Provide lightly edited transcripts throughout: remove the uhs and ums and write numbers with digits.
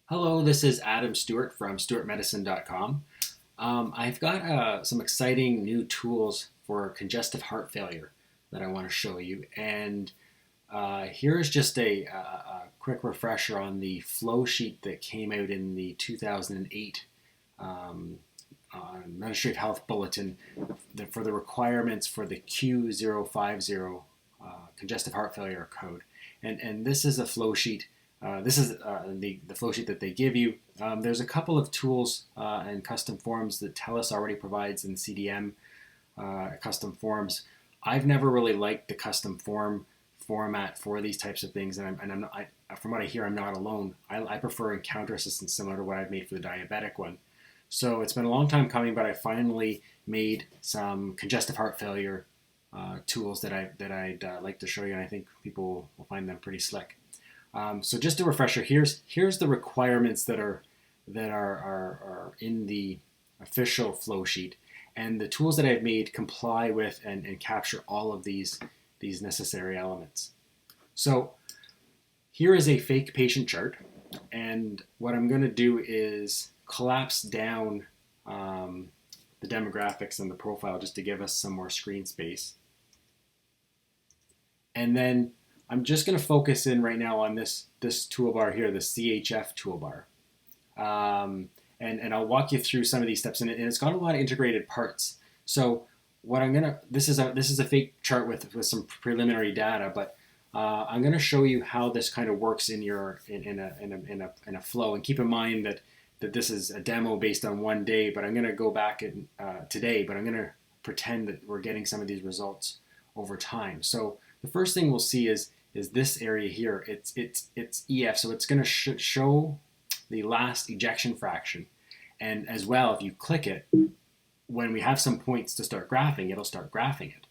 Hello, this is Adam Stewart from stewartmedicine.com. I've got some exciting new tools for congestive heart failure that I want to show you. And here's just a quick refresher on the flow sheet that came out in the 2008 Ministry of Health Bulletin for the requirements for the Q050 congestive heart failure code. And this is a flow sheet. This is the flow sheet that they give you. There's a couple of tools and custom forms that TELUS already provides in CDM custom forms. I've never really liked the custom format for these types of things, and I'm not, from what I hear, I'm not alone. I prefer encounter assistance similar to what I've made for the diabetic one. So it's been a long time coming, but I finally made some congestive heart failure tools that I'd like to show you, and I think people will find them pretty slick. So just a refresher, here's the requirements that are in the official flow sheet, and the tools that I've made comply with and capture all of these necessary elements. So here is a fake patient chart, and what I'm going to do is collapse down the demographics and the profile just to give us some more screen space. And then I'm just going to focus in right now on this toolbar here, the CHF toolbar. And I'll walk you through some of these steps, and it's got a lot of integrated parts. So what I'm gonna this is a fake chart with some preliminary data, but I'm gonna show you how this kind of works in a flow. And keep in mind that this is a demo based on one day, but I'm gonna go back today, but I'm gonna pretend that we're getting some of these results over time. So the first thing we'll see is this area here. It's EF, so it's going to show the last ejection fraction. And as well, if you click it, when we have some points to start graphing, it'll start graphing it.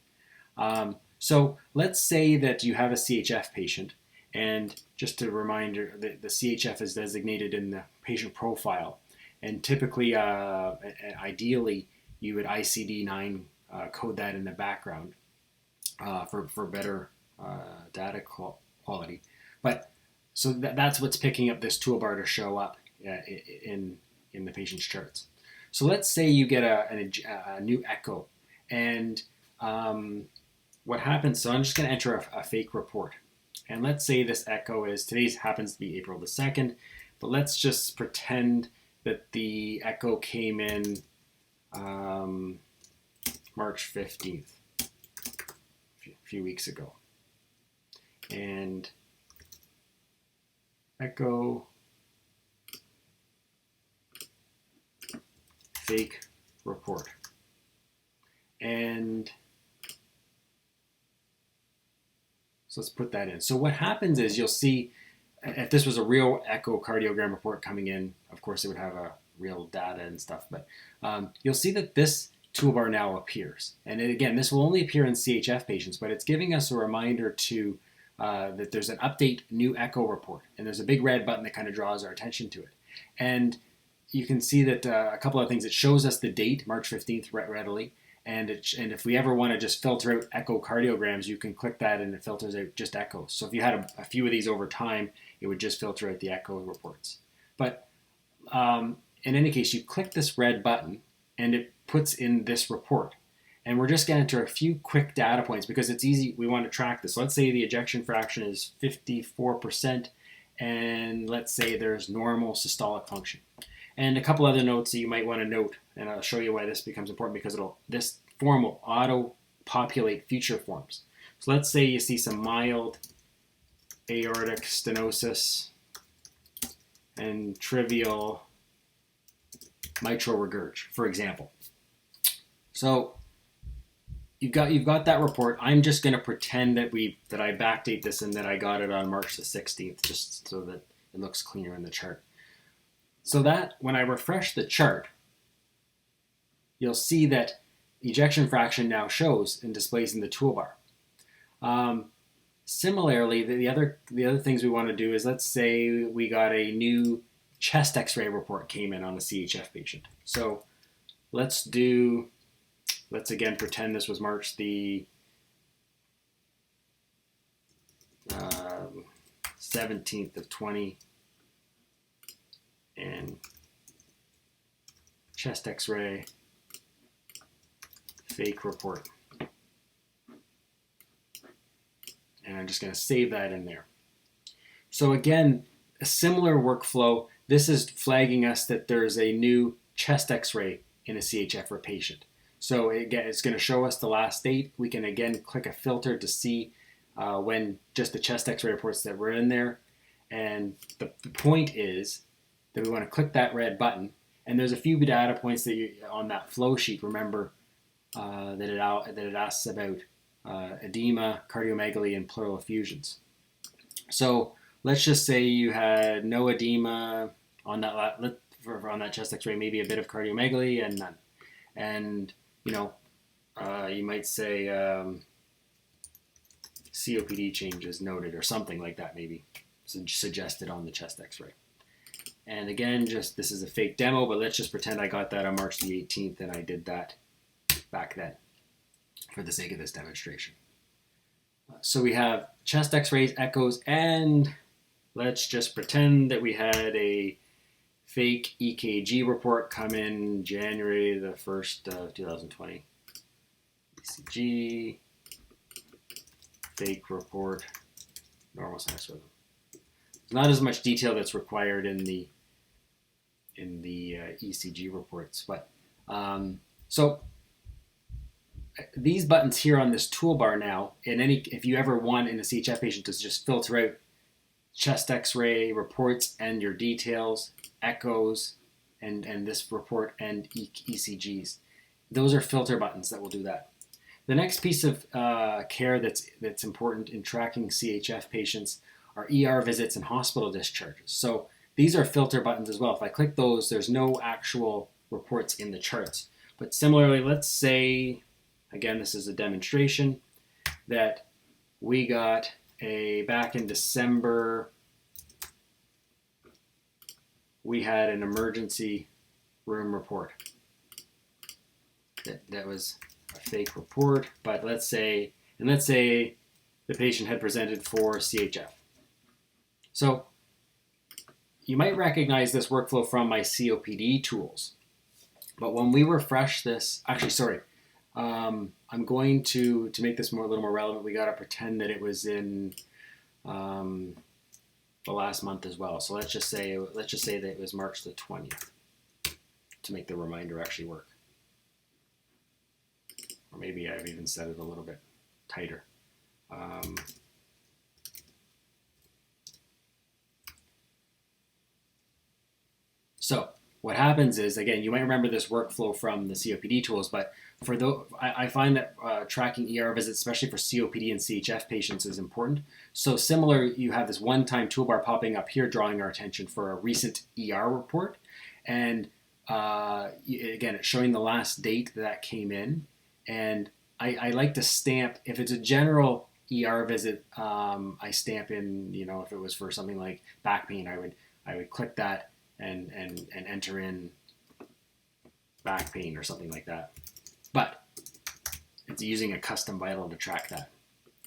So let's say that you have a CHF patient, and just a reminder, the CHF is designated in the patient profile. And typically, ideally, you would ICD-9 code that in the background for better data quality. But so that's what's picking up this toolbar to show up in the patient's charts. So let's say you get a new echo, and what happens, so I'm just going to enter a fake report. And let's say this echo today's happens to be April the 2nd, but let's just pretend that the echo came in March 15th, a few weeks ago. And echo fake report. And so let's put that in. So what happens is you'll see, if this was a real echocardiogram report coming in, of course it would have a real data and stuff, but you'll see that this toolbar now appears. And again, this will only appear in CHF patients, but it's giving us a reminder to that there's an update new echo report, and there's a big red button that kind of draws our attention to it. And you can see that a couple of things. It shows us the date, March 15th, readily. And if we ever want to just filter out echocardiograms, you can click that and it filters out just echoes. So if you had a few of these over time, it would just filter out the echo reports. But in any case, you click this red button and it puts in this report. And we're just going to enter a few quick data points because it's easy. We want to track this. Let's say the ejection fraction is 54%, and let's say there's normal systolic function. And a couple other notes that you might want to note, and I'll show you why this becomes important, because this form will auto-populate future forms. So let's say you see some mild aortic stenosis and trivial mitral regurg, for example. So you've got that report. I'm just going to pretend that I backdate this and that I got it on March the 16th, just so that it looks cleaner in the chart. So that when I refresh the chart, you'll see that ejection fraction now shows and displays in the toolbar. Similarly, the other things we want to do is, let's say we got a new chest X-ray report came in on a CHF patient. So let's again pretend this was March the 17th of 20 and chest x-ray fake report. And I'm just going to save that in there. So again, a similar workflow. This is flagging us that there's a new chest x-ray in a CHF for patient. So again, it's going to show us the last date. We can again click a filter to see when just the chest x-ray reports that were in there. And the point is that we want to click that red button. And there's a few data points that you, on that flow sheet, remember that it asks about edema, cardiomegaly, and pleural effusions. So let's just say you had no edema on that on that chest x-ray, maybe a bit of cardiomegaly and none. And you might say COPD changes noted or something like that, maybe suggested on the chest x-ray. And again, just this is a fake demo, but let's just pretend I got that on March the 18th and I did that back then for the sake of this demonstration. So we have chest x-rays, echoes, and let's just pretend that we had a fake EKG report come in January the 1st, 2020. ECG, fake report, normal sinus rhythm. Not as much detail that's required in the ECG reports, but so these buttons here on this toolbar now, if you ever want in a CHF patient to just filter out chest x-ray reports and your details, echoes, and this report and ECGs, those are filter buttons that will do that. The next piece of care that's important in tracking CHF patients are ER visits and hospital discharges. So these are filter buttons as well. If I click those, there's no actual reports in the charts. But similarly, let's say, again, this is a demonstration, that we got back in December, we had an emergency room report. That was a fake report, but let's say the patient had presented for CHF. So you might recognize this workflow from my COPD tools. But when we refresh this, I'm going to make this a little more relevant. We got to pretend that it was in the last month as well. So let's just say that it was March the 20th to make the reminder actually work. Or maybe I've even set it a little bit tighter. So what happens is, again, you might remember this workflow from the COPD tools, but I find that tracking ER visits, especially for COPD and CHF patients, is important. So similar, you have this one-time toolbar popping up here drawing our attention for a recent ER report. And again, it's showing the last date that came in. And I like to stamp, if it's a general ER visit, I stamp in, if it was for something like back pain, I would click that and enter in back pain or something like that. But it's using a custom vital to track that.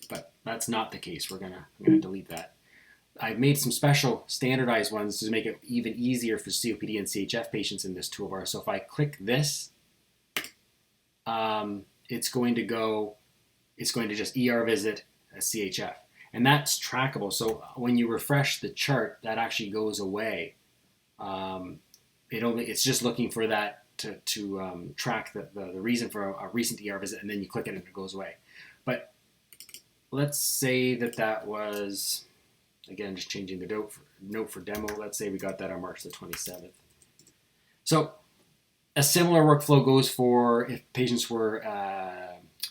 But that's not the case. I'm gonna delete that. I've made some special standardized ones to make it even easier for COPD and CHF patients in this toolbar. So if I click this, it's going to just ER visit a CHF, and that's trackable. So when you refresh the chart, that actually goes away. It's just looking for that to track the reason for a recent ER visit, and then you click it and it goes away. But let's say that was, again, just changing the note for demo. Let's say we got that on March the 27th. So a similar workflow goes for if patients were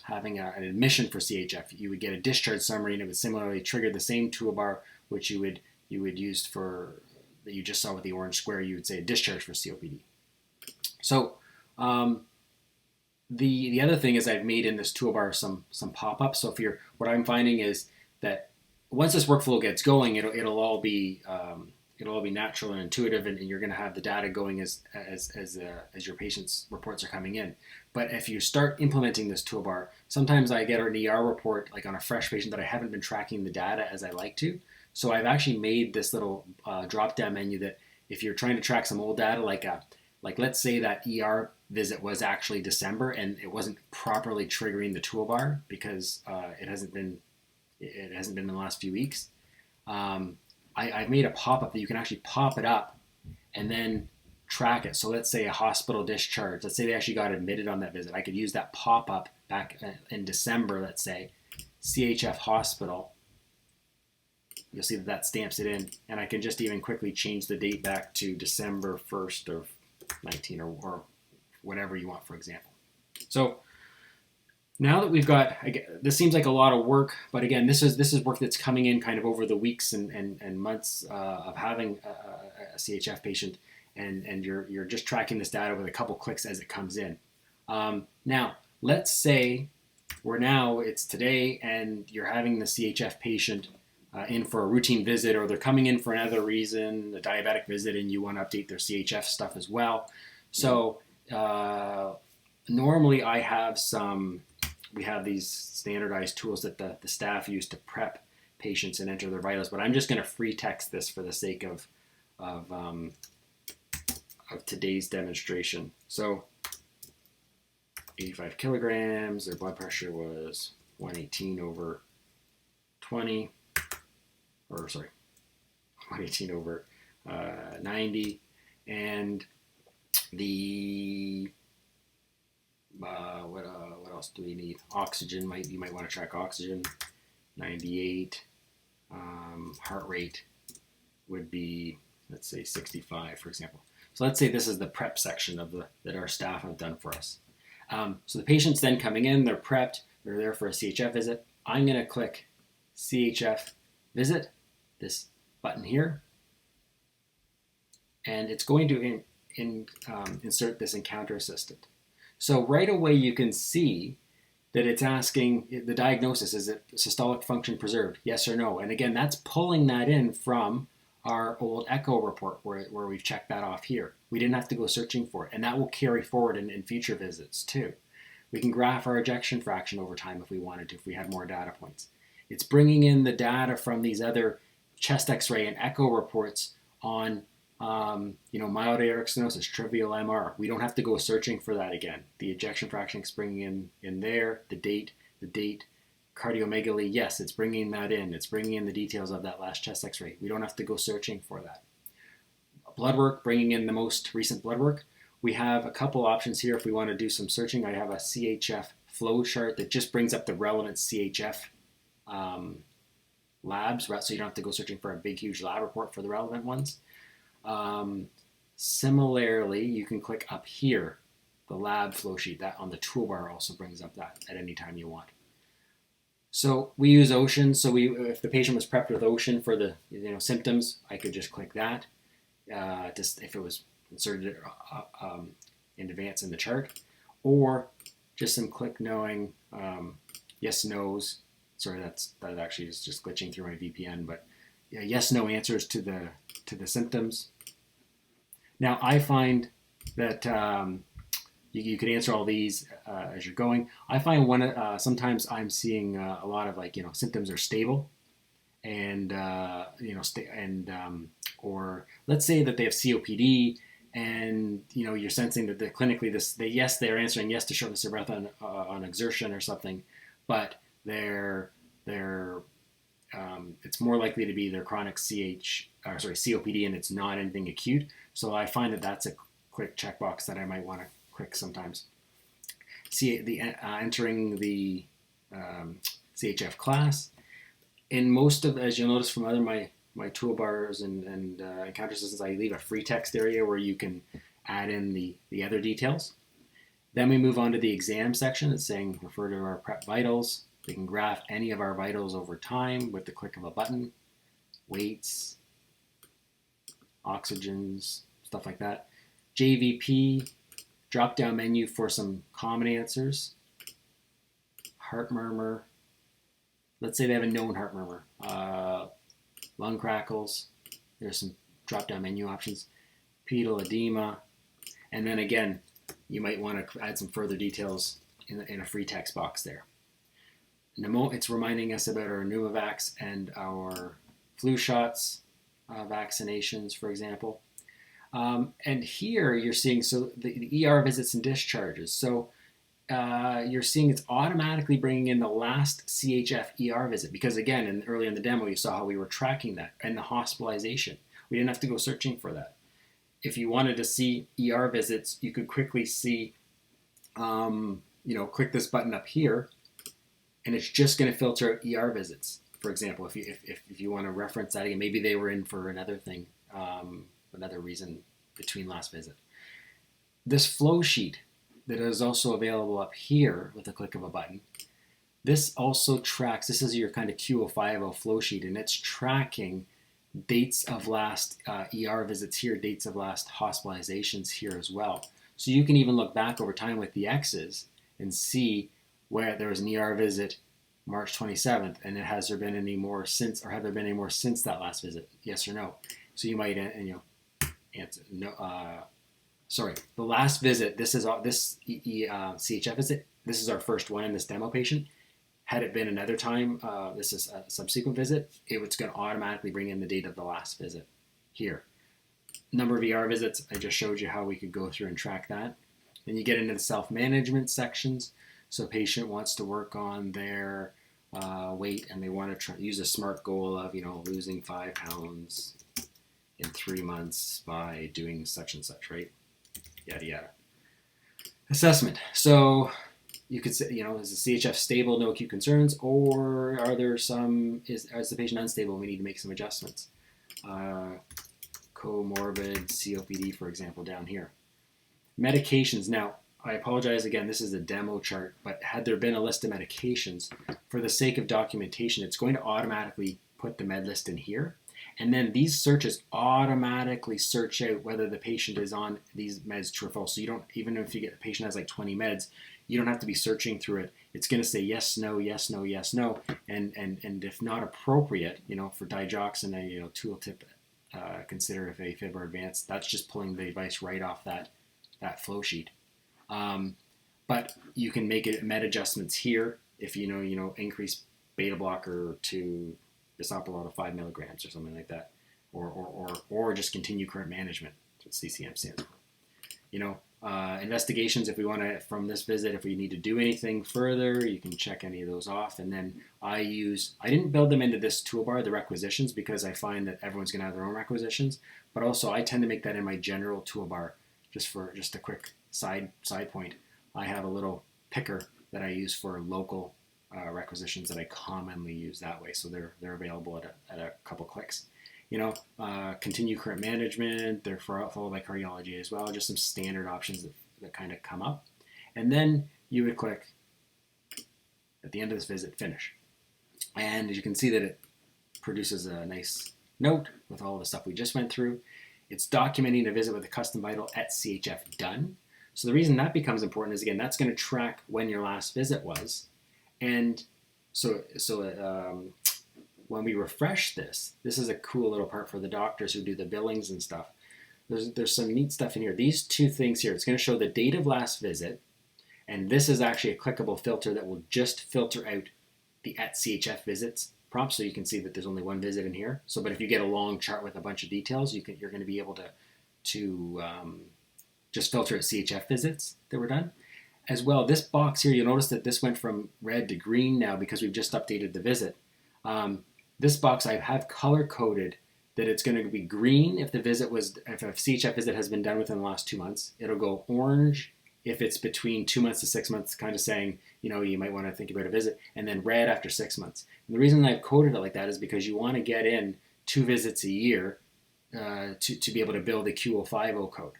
having an admission for CHF. You would get a discharge summary, and it would similarly trigger the same toolbar which you would use for that you just saw with the orange square. You would say a discharge for COPD. So the other thing is I've made in this toolbar some pop-ups. So what I'm finding is that once this workflow gets going, it'll all be natural and intuitive, and you're going to have the data going as your patient's reports are coming in. But if you start implementing this toolbar, sometimes I get an ER report like on a fresh patient that I haven't been tracking the data as I like to. So I've actually made this little drop-down menu that if you're trying to track some old data, like let's say that ER visit was actually December and it wasn't properly triggering the toolbar because it hasn't been in the last few weeks. I've made a pop-up that you can actually pop it up and then track it. So let's say a hospital discharge. Let's say they actually got admitted on that visit. I could use that pop-up back in December, let's say, CHF hospital. You'll see that that stamps it in, and I can just even quickly change the date back to December 1st of 19 or whatever you want, for example. So now that we've got, this seems like a lot of work, but again, this is work that's coming in kind of over the weeks and months of having a CHF patient, and you're just tracking this data with a couple clicks as it comes in. Now, let's say it's today and you're having the CHF patient in for a routine visit, or they're coming in for another reason, a diabetic visit, and you want to update their CHF stuff as well. So normally we have these standardized tools that the staff use to prep patients and enter their vitals, but I'm just going to free text this for the sake of today's demonstration. So 85 kilograms, their blood pressure was 118 over 20, or sorry, 118 over 90, and the what else do we need? Oxygen, you might want to track oxygen. 98. Heart rate would be, let's say, 65, for example. So let's say this is the prep section of that our staff have done for us. So the patient's then coming in, they're prepped, they're there for a CHF visit. I'm going to click CHF visit, this button here, and it's going to insert this encounter assistant. So right away you can see that it's asking the diagnosis, is it systolic function preserved, yes or no? And again, that's pulling that in from our old echo report where we've checked that off here. We didn't have to go searching for it, and that will carry forward in future visits too. We can graph our ejection fraction over time if we wanted to, if we had more data points. It's bringing in the data from these other chest x-ray and echo reports on mild aortic stenosis, trivial MR. We don't have to go searching for that again. The ejection fraction is bringing in there, the date, cardiomegaly, yes, it's bringing that in. It's bringing in the details of that last chest x-ray. We don't have to go searching for that. Blood work, bringing in the most recent blood work. We have a couple options here if we want to do some searching. I have a CHF flow chart that just brings up the relevant CHF labs, so you don't have to go searching for a big, huge lab report for the relevant ones. Similarly, you can click up here, the lab flow sheet. That on the toolbar also brings up that at any time you want. So we use Ocean. So if the patient was prepped with Ocean for the symptoms, I could just click that. Just if it was inserted in advance in the chart, or just some click knowing yes nos. Sorry, that actually is just glitching through my VPN, but yeah, yes no answers to the symptoms. Now I find that you could answer all these as you're going. I find sometimes I'm seeing a lot of symptoms are stable, and or let's say that they have COPD, and you're sensing that clinically they're answering yes to shortness of breath on exertion or something, but it's more likely to be their chronic COPD, and it's not anything acute. So I find that that's a quick checkbox that I might want to click sometimes. Entering the CHF class. In most of, as you'll notice from other my toolbars and encounter systems, I leave a free text area where you can add in the other details. Then we move on to the exam section. It's saying refer to our prep vitals. We can graph any of our vitals over time with the click of a button. Weights, oxygens, stuff like that. JVP, drop-down menu for some common answers. Heart murmur. Let's say they have a known heart murmur. Lung crackles. There's some drop-down menu options. Pedal edema. And then again, you might want to add some further details in a free text box there. It's reminding us about our Pneumovax and our flu shots, vaccinations, for example. And here you're seeing, so the ER visits and discharges. So you're seeing it's automatically bringing in the last CHF ER visit, because again, earlier in the demo, you saw how we were tracking that and the hospitalization. We didn't have to go searching for that. If you wanted to see ER visits, you could quickly see, click this button up here, and it's just going to filter out ER visits. For example, if you want to reference that again, maybe they were in for another thing, another reason between last visit. This flow sheet that is also available up here with a click of a button, this also tracks, this is your kind of Q050 flow sheet, and it's tracking dates of last ER visits here, dates of last hospitalizations here as well. So you can even look back over time with the X's and see where there was an ER visit March 27th, and has there been any more since, or have there been any more since that last visit? Yes or no? So you might, answer no. Sorry, the last visit. This is this CHF visit. This is our first one in this demo patient. Had it been another time, this is a subsequent visit, it's going to automatically bring in the date of the last visit here. Number of ER visits. I just showed you how we could go through and track that. Then you get into the self-management sections. So a patient wants to work on their weight, and they want to use a SMART goal of, losing 5 pounds in 3 months by doing such and such, right? Yada, yada. Assessment. So you could say, is the CHF stable, no acute concerns, or are there some, is the patient unstable and we need to make some adjustments? Comorbid COPD, for example, down here. Medications. Now, I apologize again, this is a demo chart, but had there been a list of medications, for the sake of documentation, it's going to automatically put the med list in here. And then these searches automatically search out whether the patient is on these meds true or false. So you don't, even if you get the patient has like 20 meds, you don't have to be searching through it. It's going to say yes, no, yes, no, yes, no. And if not appropriate, for digoxin, a tooltip, consider if AFib or advanced, that's just pulling the device right off that flow sheet. But you can make it med adjustments here if increase beta blocker to bisoprolol to 5 milligrams or something like that, or just continue current management. That's what CCM stands for. Investigations, if we want to, from this visit, if we need to do anything further, you can check any of those off. And then I didn't build them into this toolbar, the requisitions, because I find that everyone's going to have their own requisitions, but also I tend to make that in my general toolbar. Just a quick side point, I have a little picker that I use for local requisitions that I commonly use that way, so they're available at a couple clicks. Continue current management, they're followed by cardiology as well, just some standard options that kind of come up. And then you would click at the end of this visit, finish. And as you can see that it produces a nice note with all the stuff we just went through. It's documenting a visit with a custom vital at CHF done. So the reason that becomes important is, again, that's going to track when your last visit was. And so when we refresh this is a cool little part for the doctors who do the billings and stuff. There's some neat stuff in here. These two things here, it's going to show the date of last visit, and this is actually a clickable filter that will just filter out the at CHF visits prompt, so you can see that there's only one visit in here. So, but if you get a long chart with a bunch of details, you're going to be able to just filter at CHF visits that were done. As well, this box here, you'll notice that this went from red to green now because we've just updated the visit. This box I have color coded that it's going to be green if a CHF visit has been done within the last 2 months. It'll go orange if it's between 2 months to 6 months, kind of saying, you might want to think about a visit, and then red after 6 months. And the reason I've coded it like that is because you want to get in 2 visits a year to be able to build a Q050 code.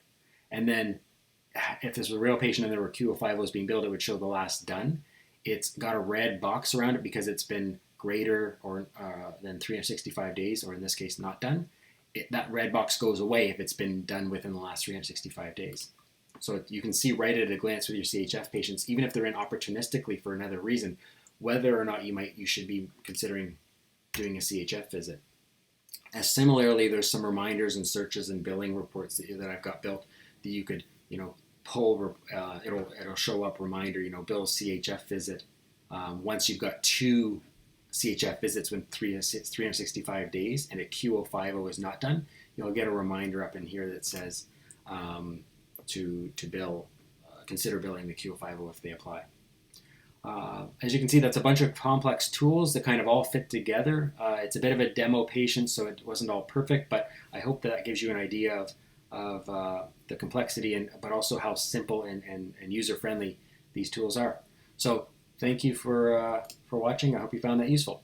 And then if this was a real patient and there were Q050s being built, it would show the last done. It's got a red box around it because it's been greater or than 365 days, or in this case, not done. That red box goes away if it's been done within the last 365 days. So you can see right at a glance with your CHF patients, even if they're in opportunistically for another reason, whether or not you should be considering doing a CHF visit. As similarly, there's some reminders and searches and billing reports that I've got built that you could, pull. It'll show up reminder, bill CHF visit. Once you've got 2 CHF visits within 365 days and a Q050 is not done, you'll get a reminder up in here that says to consider billing the QO50 if they apply. As you can see, that's a bunch of complex tools that kind of all fit together. It's a bit of a demo patient, so it wasn't all perfect, but I hope that gives you an idea of the complexity, but also how simple and user-friendly these tools are. So thank you for watching. I hope you found that useful.